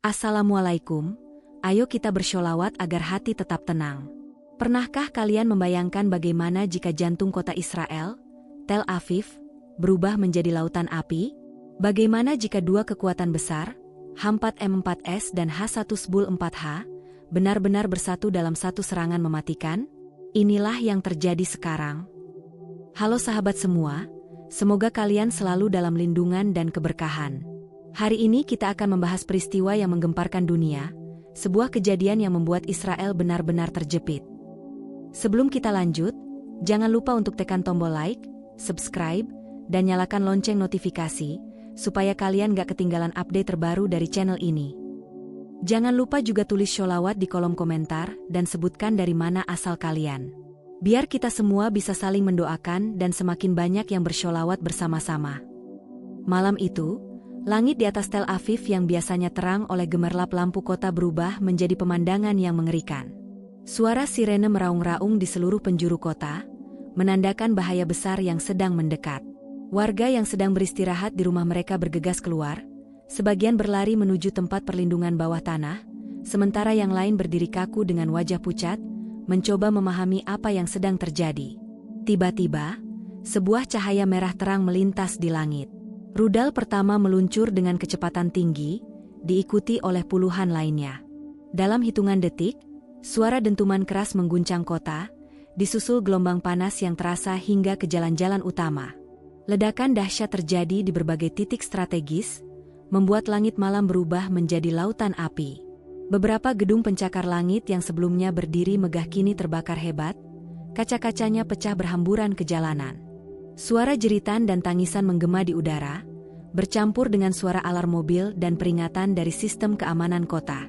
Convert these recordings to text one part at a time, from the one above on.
Assalamualaikum, ayo kita bersholawat agar hati tetap tenang. Pernahkah kalian membayangkan bagaimana jika jantung kota Israel, Tel Aviv, berubah menjadi lautan api? Bagaimana jika dua kekuatan besar, H4M4S dan H1SBUL4H, benar-benar bersatu dalam satu serangan mematikan? Inilah yang terjadi sekarang. Halo sahabat semua, semoga kalian selalu dalam lindungan dan keberkahan. Hari ini kita akan membahas peristiwa yang menggemparkan dunia, sebuah kejadian yang membuat Israel benar-benar terjepit. Sebelum kita lanjut, jangan lupa untuk tekan tombol like, subscribe, dan nyalakan lonceng notifikasi, supaya kalian gak ketinggalan update terbaru dari channel ini. Jangan lupa juga tulis sholawat di kolom komentar dan sebutkan dari mana asal kalian. Biar kita semua bisa saling mendoakan dan semakin banyak yang bersholawat bersama-sama. Malam itu, langit di atas Tel Aviv yang biasanya terang oleh gemerlap lampu kota berubah menjadi pemandangan yang mengerikan. Suara sirene meraung-raung di seluruh penjuru kota, menandakan bahaya besar yang sedang mendekat. Warga yang sedang beristirahat di rumah mereka bergegas keluar, sebagian berlari menuju tempat perlindungan bawah tanah, sementara yang lain berdiri kaku dengan wajah pucat, mencoba memahami apa yang sedang terjadi. Tiba-tiba, sebuah cahaya merah terang melintas di langit. Rudal pertama meluncur dengan kecepatan tinggi, diikuti oleh puluhan lainnya. Dalam hitungan detik, suara dentuman keras mengguncang kota, disusul gelombang panas yang terasa hingga ke jalan-jalan utama. Ledakan dahsyat terjadi di berbagai titik strategis, membuat langit malam berubah menjadi lautan api. Beberapa gedung pencakar langit yang sebelumnya berdiri megah kini terbakar hebat, kaca-kacanya pecah berhamburan ke jalanan. Suara jeritan dan tangisan menggema di udara, bercampur dengan suara alarm mobil dan peringatan dari sistem keamanan kota.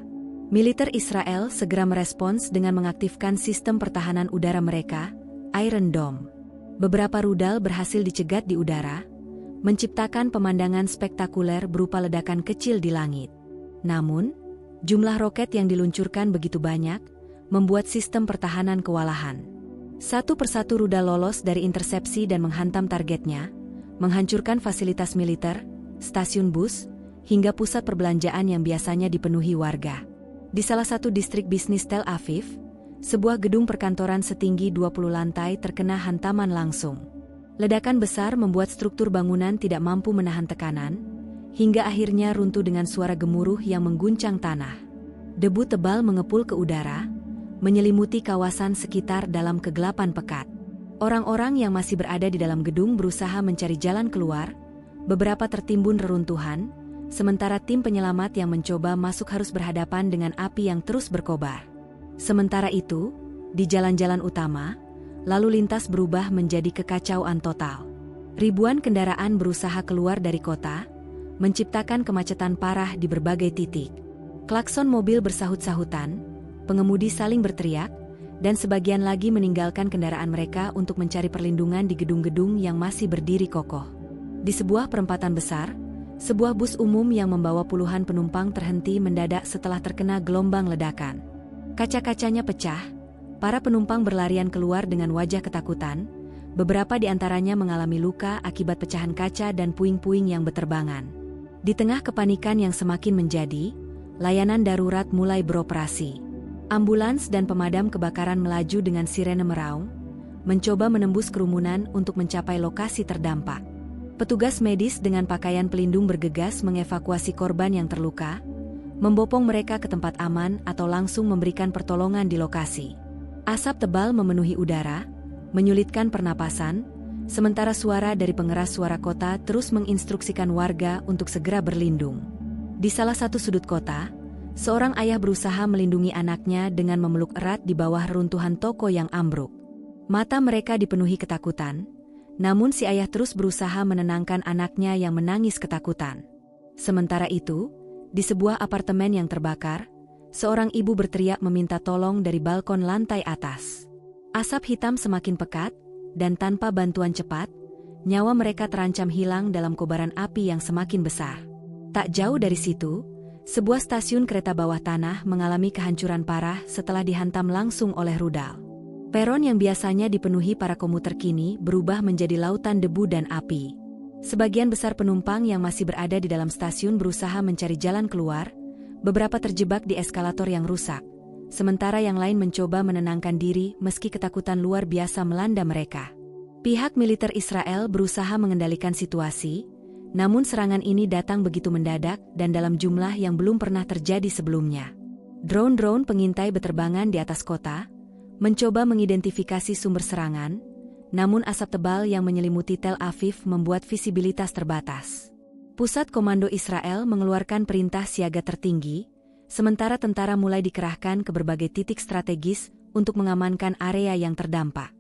Militer Israel segera merespons dengan mengaktifkan sistem pertahanan udara mereka, Iron Dome. Beberapa rudal berhasil dicegat di udara, menciptakan pemandangan spektakuler berupa ledakan kecil di langit. Namun, jumlah roket yang diluncurkan begitu banyak, membuat sistem pertahanan kewalahan. Satu persatu rudal lolos dari intersepsi dan menghantam targetnya, menghancurkan fasilitas militer, stasiun bus, hingga pusat perbelanjaan yang biasanya dipenuhi warga. Di salah satu distrik bisnis Tel Aviv, sebuah gedung perkantoran setinggi 20 lantai terkena hantaman langsung. Ledakan besar membuat struktur bangunan tidak mampu menahan tekanan, hingga akhirnya runtuh dengan suara gemuruh yang mengguncang tanah. Debu tebal mengepul ke udara, menyelimuti kawasan sekitar dalam kegelapan pekat. Orang-orang yang masih berada di dalam gedung berusaha mencari jalan keluar, beberapa tertimbun reruntuhan, sementara tim penyelamat yang mencoba masuk harus berhadapan dengan api yang terus berkobar. Sementara itu, di jalan-jalan utama, lalu lintas berubah menjadi kekacauan total. Ribuan kendaraan berusaha keluar dari kota, menciptakan kemacetan parah di berbagai titik. Klakson mobil bersahut-sahutan, pengemudi saling berteriak, dan sebagian lagi meninggalkan kendaraan mereka untuk mencari perlindungan di gedung-gedung yang masih berdiri kokoh. Di sebuah perempatan besar, sebuah bus umum yang membawa puluhan penumpang terhenti mendadak setelah terkena gelombang ledakan. Kaca-kacanya pecah, para penumpang berlarian keluar dengan wajah ketakutan, beberapa di antaranya mengalami luka akibat pecahan kaca dan puing-puing yang beterbangan. Di tengah kepanikan yang semakin menjadi, layanan darurat mulai beroperasi. Ambulans dan pemadam kebakaran melaju dengan sirene meraung, mencoba menembus kerumunan untuk mencapai lokasi terdampak. Petugas medis dengan pakaian pelindung bergegas mengevakuasi korban yang terluka, membopong mereka ke tempat aman atau langsung memberikan pertolongan di lokasi. Asap tebal memenuhi udara, menyulitkan pernapasan, sementara suara dari pengeras suara kota terus menginstruksikan warga untuk segera berlindung. Di salah satu sudut kota, seorang ayah berusaha melindungi anaknya dengan memeluk erat di bawah runtuhan toko yang ambruk. Mata mereka dipenuhi ketakutan, namun si ayah terus berusaha menenangkan anaknya yang menangis ketakutan. Sementara itu, di sebuah apartemen yang terbakar, seorang ibu berteriak meminta tolong dari balkon lantai atas. Asap hitam semakin pekat, dan tanpa bantuan cepat, nyawa mereka terancam hilang dalam kobaran api yang semakin besar. Tak jauh dari situ, sebuah stasiun kereta bawah tanah mengalami kehancuran parah setelah dihantam langsung oleh rudal. Peron yang biasanya dipenuhi para komuter kini berubah menjadi lautan debu dan api. Sebagian besar penumpang yang masih berada di dalam stasiun berusaha mencari jalan keluar, Beberapa terjebak di eskalator yang rusak, sementara yang lain mencoba menenangkan diri meski ketakutan luar biasa melanda mereka. Pihak militer Israel berusaha mengendalikan situasi, namun serangan ini datang begitu mendadak dan dalam jumlah yang belum pernah terjadi sebelumnya. Drone-drone pengintai berterbangan di atas kota, mencoba mengidentifikasi sumber serangan, namun asap tebal yang menyelimuti Tel Aviv membuat visibilitas terbatas. Pusat Komando Israel mengeluarkan perintah siaga tertinggi, sementara tentara mulai dikerahkan ke berbagai titik strategis untuk mengamankan area yang terdampak.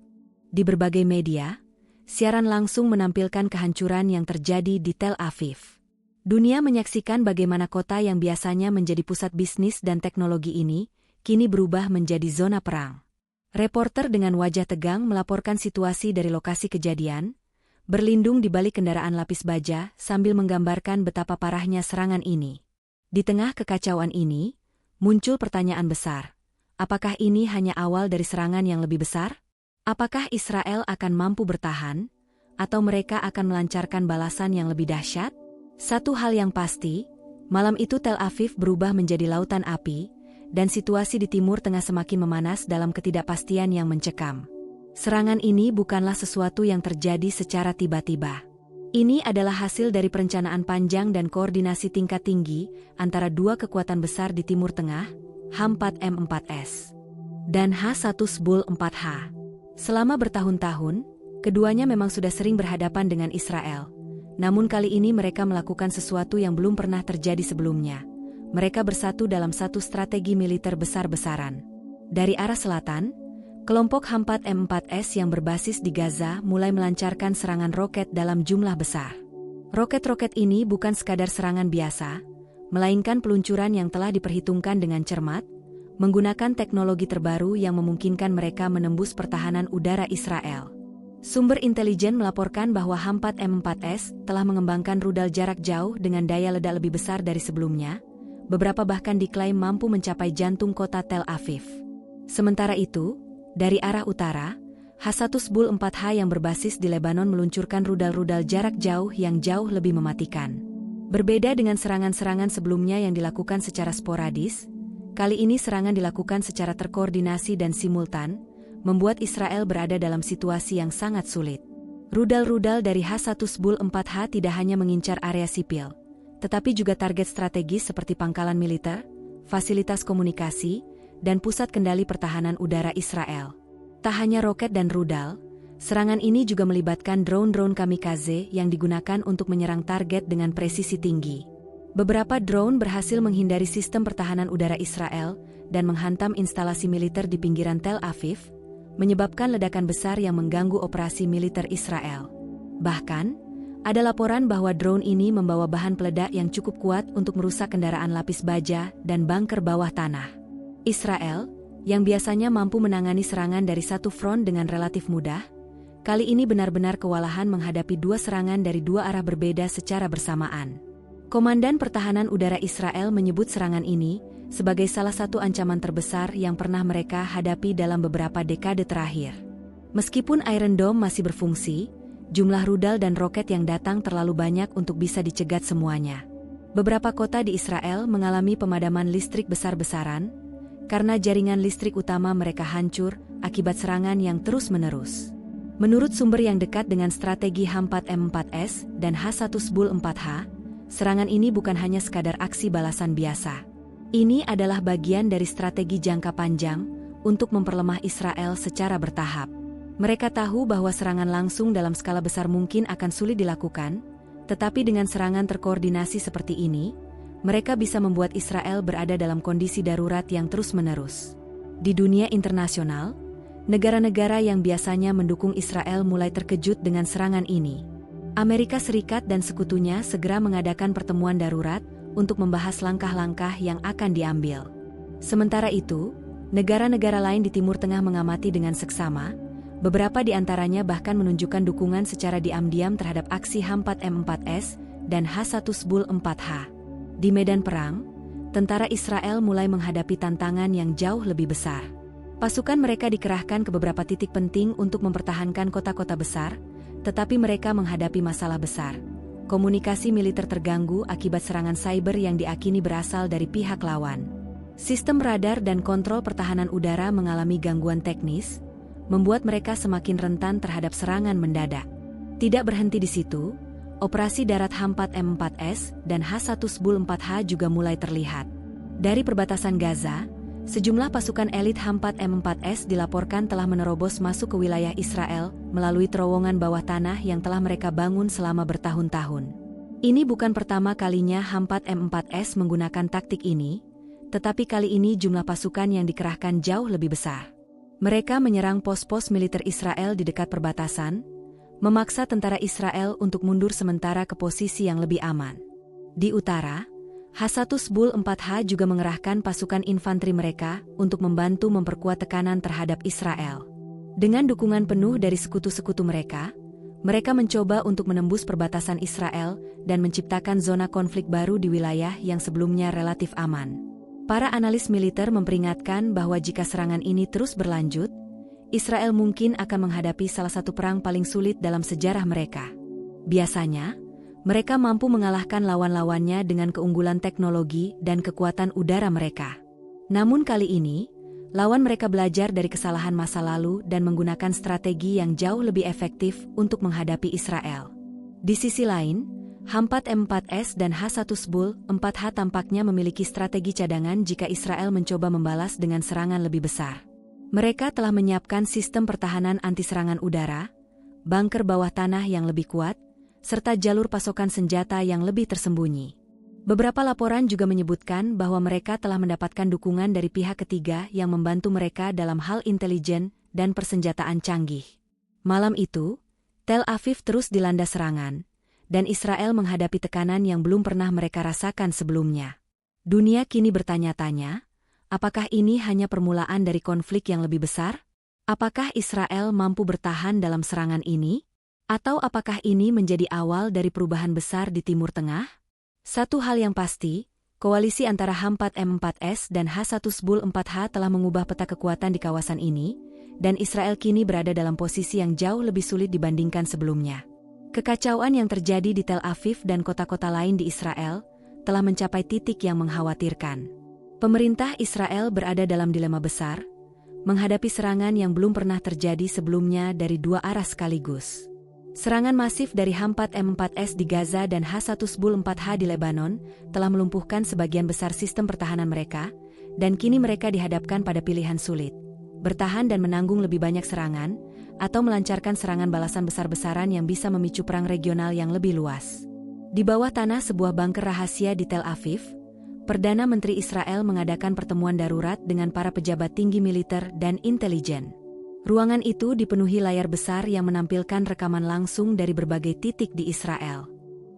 Di berbagai media, siaran langsung menampilkan kehancuran yang terjadi di Tel Aviv. Dunia menyaksikan bagaimana kota yang biasanya menjadi pusat bisnis dan teknologi ini, kini berubah menjadi zona perang. Reporter dengan wajah tegang melaporkan situasi dari lokasi kejadian, berlindung di balik kendaraan lapis baja sambil menggambarkan betapa parahnya serangan ini. Di tengah kekacauan ini, muncul pertanyaan besar. Apakah ini hanya awal dari serangan yang lebih besar? Apakah Israel akan mampu bertahan, atau mereka akan melancarkan balasan yang lebih dahsyat? Satu hal yang pasti, malam itu Tel Aviv berubah menjadi lautan api, dan situasi di Timur Tengah semakin memanas dalam ketidakpastian yang mencekam. Serangan ini bukanlah sesuatu yang terjadi secara tiba-tiba. Ini adalah hasil dari perencanaan panjang dan koordinasi tingkat tinggi antara dua kekuatan besar di Timur Tengah, H4M4S dan H1S4H. Selama bertahun-tahun, keduanya memang sudah sering berhadapan dengan Israel. Namun kali ini mereka melakukan sesuatu yang belum pernah terjadi sebelumnya. Mereka bersatu dalam satu strategi militer besar-besaran. Dari arah selatan, kelompok H4M4S yang berbasis di Gaza mulai melancarkan serangan roket dalam jumlah besar. Roket-roket ini bukan sekadar serangan biasa, melainkan peluncuran yang telah diperhitungkan dengan cermat, menggunakan teknologi terbaru yang memungkinkan mereka menembus pertahanan udara Israel. Sumber intelijen melaporkan bahwa H4M4S telah mengembangkan rudal jarak jauh dengan daya ledak lebih besar dari sebelumnya, beberapa bahkan diklaim mampu mencapai jantung kota Tel Aviv. Sementara itu, dari arah utara, H1S4H yang berbasis di Lebanon meluncurkan rudal-rudal jarak jauh yang jauh lebih mematikan. Berbeda dengan serangan-serangan sebelumnya yang dilakukan secara sporadis, kali ini serangan dilakukan secara terkoordinasi dan simultan, membuat Israel berada dalam situasi yang sangat sulit. Rudal-rudal dari H1S4H tidak hanya mengincar area sipil, tetapi juga target strategis seperti pangkalan militer, fasilitas komunikasi, dan pusat kendali pertahanan udara Israel. Tak hanya roket dan rudal, serangan ini juga melibatkan drone-drone kamikaze yang digunakan untuk menyerang target dengan presisi tinggi. Beberapa drone berhasil menghindari sistem pertahanan udara Israel dan menghantam instalasi militer di pinggiran Tel Aviv, menyebabkan ledakan besar yang mengganggu operasi militer Israel. Bahkan, ada laporan bahwa drone ini membawa bahan peledak yang cukup kuat untuk merusak kendaraan lapis baja dan bunker bawah tanah. Israel, yang biasanya mampu menangani serangan dari satu front dengan relatif mudah, kali ini benar-benar kewalahan menghadapi dua serangan dari dua arah berbeda secara bersamaan. Komandan Pertahanan Udara Israel menyebut serangan ini sebagai salah satu ancaman terbesar yang pernah mereka hadapi dalam beberapa dekade terakhir. Meskipun Iron Dome masih berfungsi, jumlah rudal dan roket yang datang terlalu banyak untuk bisa dicegat semuanya. Beberapa kota di Israel mengalami pemadaman listrik besar-besaran, karena jaringan listrik utama mereka hancur akibat serangan yang terus-menerus. Menurut sumber yang dekat dengan strategi H4M4S dan H1S4H, serangan ini bukan hanya sekadar aksi balasan biasa. Ini adalah bagian dari strategi jangka panjang untuk memperlemah Israel secara bertahap. Mereka tahu bahwa serangan langsung dalam skala besar mungkin akan sulit dilakukan, tetapi dengan serangan terkoordinasi seperti ini, mereka bisa membuat Israel berada dalam kondisi darurat yang terus-menerus. Di dunia internasional, negara-negara yang biasanya mendukung Israel mulai terkejut dengan serangan ini. Amerika Serikat dan sekutunya segera mengadakan pertemuan darurat untuk membahas langkah-langkah yang akan diambil. Sementara itu, negara-negara lain di Timur Tengah mengamati dengan seksama, beberapa di antaranya bahkan menunjukkan dukungan secara diam-diam terhadap aksi H4M4S dan H1S4H. Di medan perang, tentara Israel mulai menghadapi tantangan yang jauh lebih besar. Pasukan mereka dikerahkan ke beberapa titik penting untuk mempertahankan kota-kota besar, tetapi mereka menghadapi masalah besar. komunikasi militer terganggu akibat serangan cyber yang diakini berasal dari pihak lawan. Sistem radar dan kontrol pertahanan udara mengalami gangguan teknis, membuat mereka semakin rentan terhadap serangan mendadak. Tidak berhenti di situ, operasi darat H4M4S dan H1S-4H juga mulai terlihat. Dari perbatasan Gaza, sejumlah pasukan elit H4M4S dilaporkan telah menerobos masuk ke wilayah Israel melalui terowongan bawah tanah yang telah mereka bangun selama bertahun-tahun. Ini bukan pertama kalinya H4M4S menggunakan taktik ini, tetapi kali ini jumlah pasukan yang dikerahkan jauh lebih besar. Mereka menyerang pos-pos militer Israel di dekat perbatasan, memaksa tentara Israel untuk mundur sementara ke posisi yang lebih aman. Di utara, H1S-4H juga mengerahkan pasukan infanteri mereka untuk membantu memperkuat tekanan terhadap Israel. Dengan dukungan penuh dari sekutu-sekutu mereka mencoba untuk menembus perbatasan Israel dan menciptakan zona konflik baru di wilayah yang sebelumnya relatif aman. Para analis militer memperingatkan bahwa jika serangan ini terus berlanjut, Israel mungkin akan menghadapi salah satu perang paling sulit dalam sejarah mereka. Biasanya, mereka mampu mengalahkan lawan-lawannya dengan keunggulan teknologi dan kekuatan udara mereka. Namun kali ini, lawan mereka belajar dari kesalahan masa lalu dan menggunakan strategi yang jauh lebih efektif untuk menghadapi Israel. Di sisi lain, H4M4S dan H1S-4H tampaknya memiliki strategi cadangan jika Israel mencoba membalas dengan serangan lebih besar. Mereka telah menyiapkan sistem pertahanan anti-serangan udara, bunker bawah tanah yang lebih kuat, serta jalur pasokan senjata yang lebih tersembunyi. Beberapa laporan juga menyebutkan bahwa mereka telah mendapatkan dukungan dari pihak ketiga yang membantu mereka dalam hal intelijen dan persenjataan canggih. Malam itu, Tel Aviv terus dilanda serangan, dan Israel menghadapi tekanan yang belum pernah mereka rasakan sebelumnya. Dunia kini bertanya-tanya, apakah ini hanya permulaan dari konflik yang lebih besar? Apakah Israel mampu bertahan dalam serangan ini? Atau apakah ini menjadi awal dari perubahan besar di Timur Tengah? Satu hal yang pasti, koalisi antara H4M4S dan H1S-4H telah mengubah peta kekuatan di kawasan ini, dan Israel kini berada dalam posisi yang jauh lebih sulit dibandingkan sebelumnya. Kekacauan yang terjadi di Tel Aviv dan kota-kota lain di Israel telah mencapai titik yang mengkhawatirkan. Pemerintah Israel berada dalam dilema besar, menghadapi serangan yang belum pernah terjadi sebelumnya dari dua arah sekaligus. Serangan masif dari H4M4S di Gaza dan H1S-4H di Lebanon telah melumpuhkan sebagian besar sistem pertahanan mereka, dan kini mereka dihadapkan pada pilihan sulit: bertahan dan menanggung lebih banyak serangan, atau melancarkan serangan balasan besar-besaran yang bisa memicu perang regional yang lebih luas. Di bawah tanah sebuah bunker rahasia di Tel Aviv, Perdana Menteri Israel mengadakan pertemuan darurat dengan para pejabat tinggi militer dan intelijen. Ruangan itu dipenuhi layar besar yang menampilkan rekaman langsung dari berbagai titik di Israel.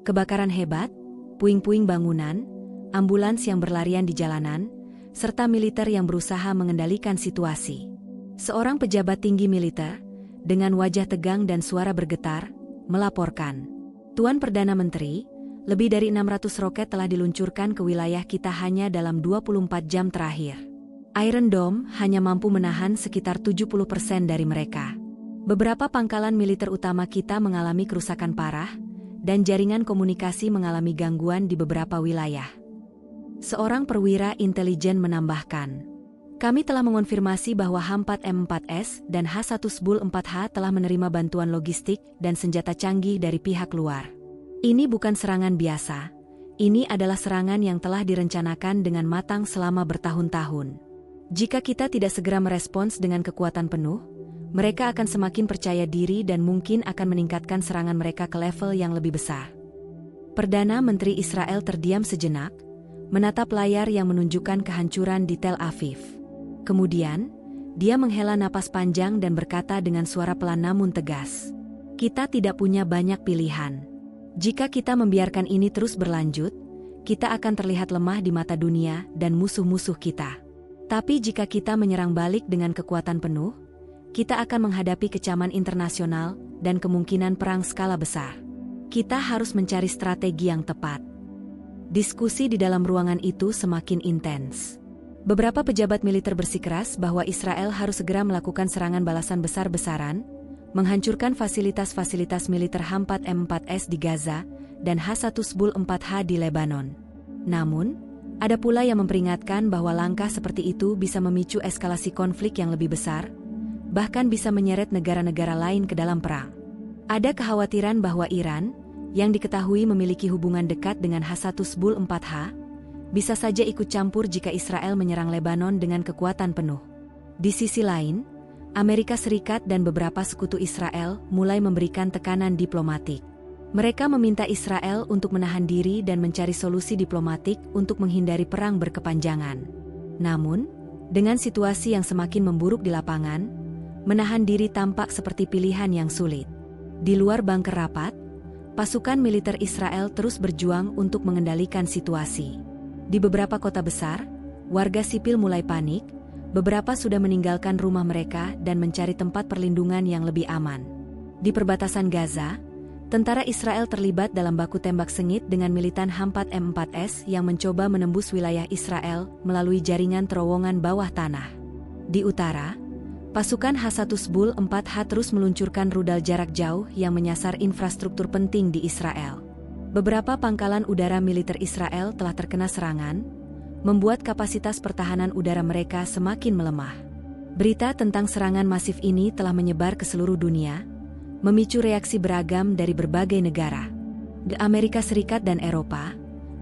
Kebakaran hebat, puing-puing bangunan, ambulans yang berlarian di jalanan, serta militer yang berusaha mengendalikan situasi. Seorang pejabat tinggi militer, dengan wajah tegang dan suara bergetar, melaporkan, "Tuan Perdana Menteri, lebih dari 600 roket telah diluncurkan ke wilayah kita hanya dalam 24 jam terakhir. Iron Dome hanya mampu menahan sekitar 70% dari mereka. Beberapa pangkalan militer utama kita mengalami kerusakan parah, dan jaringan komunikasi mengalami gangguan di beberapa wilayah." Seorang perwira intelijen menambahkan, "Kami telah mengonfirmasi bahwa H4M4S dan H1S-4H telah menerima bantuan logistik dan senjata canggih dari pihak luar. Ini bukan serangan biasa. Ini adalah serangan yang telah direncanakan dengan matang selama bertahun-tahun. Jika kita tidak segera merespons dengan kekuatan penuh, mereka akan semakin percaya diri dan mungkin akan meningkatkan serangan mereka ke level yang lebih besar." Perdana Menteri Israel terdiam sejenak, menatap layar yang menunjukkan kehancuran di Tel Aviv. Kemudian, dia menghela napas panjang dan berkata dengan suara pelan namun tegas, "Kita tidak punya banyak pilihan. Jika kita membiarkan ini terus berlanjut, kita akan terlihat lemah di mata dunia dan musuh-musuh kita. Tapi jika kita menyerang balik dengan kekuatan penuh, kita akan menghadapi kecaman internasional dan kemungkinan perang skala besar. Kita harus mencari strategi yang tepat." Diskusi di dalam ruangan itu semakin intens. Beberapa pejabat militer bersikeras bahwa Israel harus segera melakukan serangan balasan besar-besaran, menghancurkan fasilitas-fasilitas militer H4M4S di Gaza dan H1S4H di Lebanon. Namun, ada pula yang memperingatkan bahwa langkah seperti itu bisa memicu eskalasi konflik yang lebih besar, bahkan bisa menyeret negara-negara lain ke dalam perang. Ada kekhawatiran bahwa Iran, yang diketahui memiliki hubungan dekat dengan H1S4H, bisa saja ikut campur jika Israel menyerang Lebanon dengan kekuatan penuh. Di sisi lain, Amerika Serikat dan beberapa sekutu Israel mulai memberikan tekanan diplomatik. Mereka meminta Israel untuk menahan diri dan mencari solusi diplomatik untuk menghindari perang berkepanjangan. Namun, dengan situasi yang semakin memburuk di lapangan, menahan diri tampak seperti pilihan yang sulit. Di luar bunker rapat, pasukan militer Israel terus berjuang untuk mengendalikan situasi. Di beberapa kota besar, warga sipil mulai panik. Beberapa sudah meninggalkan rumah mereka dan mencari tempat perlindungan yang lebih aman. Di perbatasan Gaza, tentara Israel terlibat dalam baku tembak sengit dengan militan H4M4S yang mencoba menembus wilayah Israel melalui jaringan terowongan bawah tanah. Di utara, pasukan H1S4H terus meluncurkan rudal jarak jauh yang menyasar infrastruktur penting di Israel. Beberapa pangkalan udara militer Israel telah terkena serangan, membuat kapasitas pertahanan udara mereka semakin melemah. Berita tentang serangan masif ini telah menyebar ke seluruh dunia, memicu reaksi beragam dari berbagai negara. Di Amerika Serikat dan Eropa,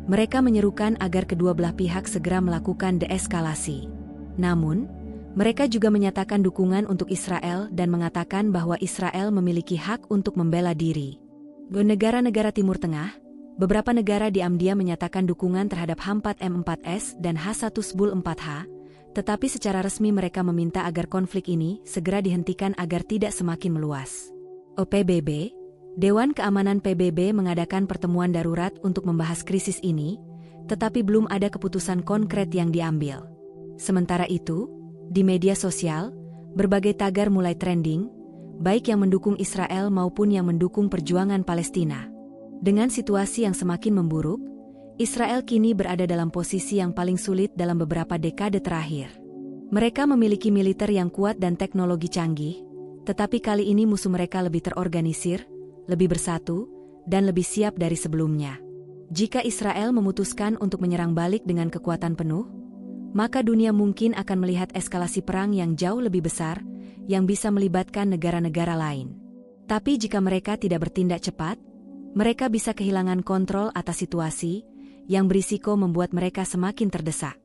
mereka menyerukan agar kedua belah pihak segera melakukan deeskalasi. Namun, mereka juga menyatakan dukungan untuk Israel dan mengatakan bahwa Israel memiliki hak untuk membela diri. Di negara-negara Timur Tengah, beberapa negara diam-diam menyatakan dukungan terhadap H4M4S dan H1S4H, tetapi secara resmi mereka meminta agar konflik ini segera dihentikan agar tidak semakin meluas. PBB, Dewan Keamanan PBB mengadakan pertemuan darurat untuk membahas krisis ini, tetapi belum ada keputusan konkret yang diambil. Sementara itu, di media sosial, berbagai tagar mulai trending, baik yang mendukung Israel maupun yang mendukung perjuangan Palestina. Dengan situasi yang semakin memburuk, Israel kini berada dalam posisi yang paling sulit dalam beberapa dekade terakhir. Mereka memiliki militer yang kuat dan teknologi canggih, tetapi kali ini musuh mereka lebih terorganisir, lebih bersatu, dan lebih siap dari sebelumnya. Jika Israel memutuskan untuk menyerang balik dengan kekuatan penuh, maka dunia mungkin akan melihat eskalasi perang yang jauh lebih besar, yang bisa melibatkan negara-negara lain. Tapi jika mereka tidak bertindak cepat, mereka bisa kehilangan kontrol atas situasi, yang berisiko membuat mereka semakin terdesak.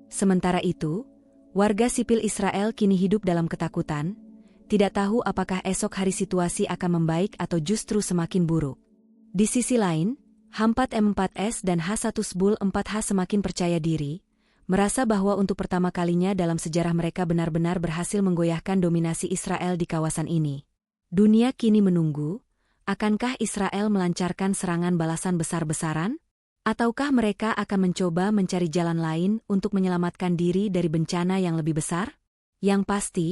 Sementara itu, warga sipil Israel kini hidup dalam ketakutan, tidak tahu apakah esok hari situasi akan membaik atau justru semakin buruk. Di sisi lain, H4M4S dan H1S4H semakin percaya diri, merasa bahwa untuk pertama kalinya dalam sejarah mereka benar-benar berhasil menggoyahkan dominasi Israel di kawasan ini. Dunia kini menunggu, akankah Israel melancarkan serangan balasan besar-besaran? Ataukah mereka akan mencoba mencari jalan lain untuk menyelamatkan diri dari bencana yang lebih besar? Yang pasti,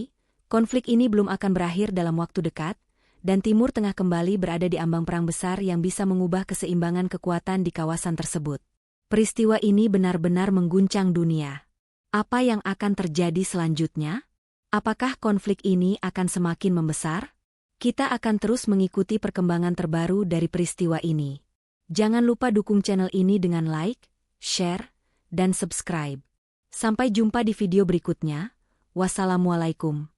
konflik ini belum akan berakhir dalam waktu dekat, dan Timur Tengah kembali berada di ambang perang besar yang bisa mengubah keseimbangan kekuatan di kawasan tersebut. Peristiwa ini benar-benar mengguncang dunia. Apa yang akan terjadi selanjutnya? Apakah konflik ini akan semakin membesar? Kita akan terus mengikuti perkembangan terbaru dari peristiwa ini. Jangan lupa dukung channel ini dengan like, share, dan subscribe. Sampai jumpa di video berikutnya. Wassalamualaikum.